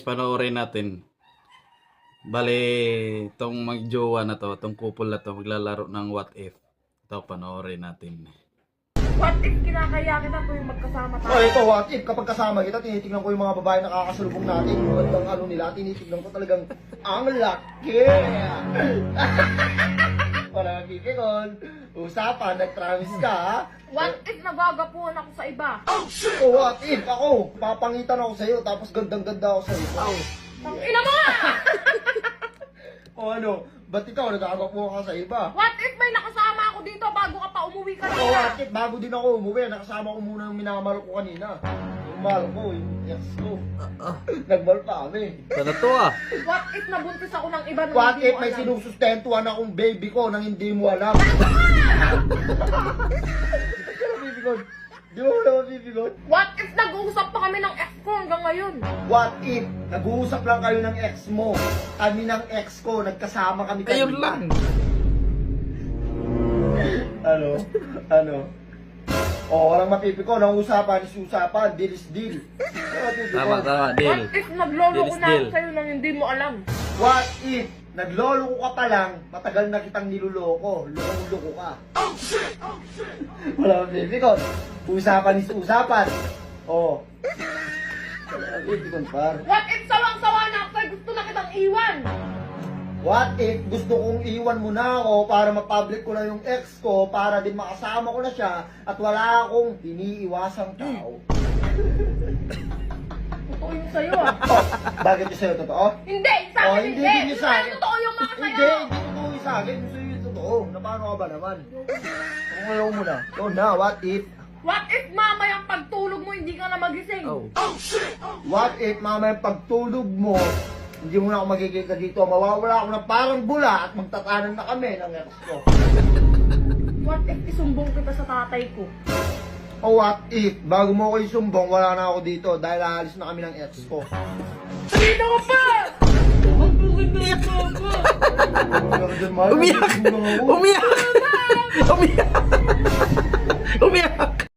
panoorin natin. Bale, itong magjowa na to, itong couple na to, maglalaro ng what if. Ito, panoorin natin. What if kinakaya kita tuwing magkasama tayo? Oh, ito, what if kapag kasama kita, tinitignan ko yung mga babae na nakakasalubong natin. Yung magandang ano nila, tinitignan ko talagang ang laki. Parang kikikon. Usapan, nag-promise ka, ha? What if nagagapuhan ako sa iba? Oh, what if ako, papangitan ako sa'yo, tapos gandang-ganda ako sa'yo. Ang ina mo! O ano, ba't ikaw nagkakapo ka sa iba? What if may nakasama ako dito bago ka pa umuwi O kanina? what if bago din ako umuwi, nakasama ko muna yung minamahal ko kanina. Yung mahal ko, yung ex ko. Nagmahal pa kami. Sana to ah. What if nabuntis ako ng iba nang What hindi if mo may alam? sinusustentuhan akong baby ko nang hindi mo alam? Di mo naman bibigod? What if nag-uusap pa kami ng ex ko hanggang ngayon? What if nag-uusap lang kayo ng ex mo, kami ng ex ko, nagkasama kami kanina? Ayun lang. Ano? O, walang mapipiko, nang usapan is usapan, deal is deal. Tama, deal. What if naglolo Deal ko is na deal. ako sa'yo nang hindi mo alam? What if naglolo ko ka pa lang, matagal na kitang niloloko, loko ka. Wala mapipiko. Usapan is usapan. O. Wala mapipiko, par. What if sawang-sawa na ako sa'yo, gusto na kitang iwan? What if gusto kong iwan mo na ako para ma-public ko na yung ex ko para din makasama ko na siya at wala akong iniiwasang tao? Totoo yung sa'yo ah. Oh, bakit yung sa'yo totoo? Hindi! Sa Oh, akin hindi hindi! din yung sa akin. Totoo yung mga Hindi, sa'yo! hindi totoo yung sa akin. Yung sa'yo yung totoo. Na paano ka ba naman? Kung ayaw mo na. So na, what if? What if mamayang pagtulog mo hindi ka na magising? Oh. What if mamaya pagtulog mo, hindi mo na ako magkikita dito, mawawala ako ng parang bula at magtatanan na kami ng ex ko. What if isumbong kita sa tatay ko? O what if, bago mo ako isumbong, wala na ako dito dahil aalis na kami ng ex ko. Sino ka pa? Umiyak! Umiyak! Umiyak!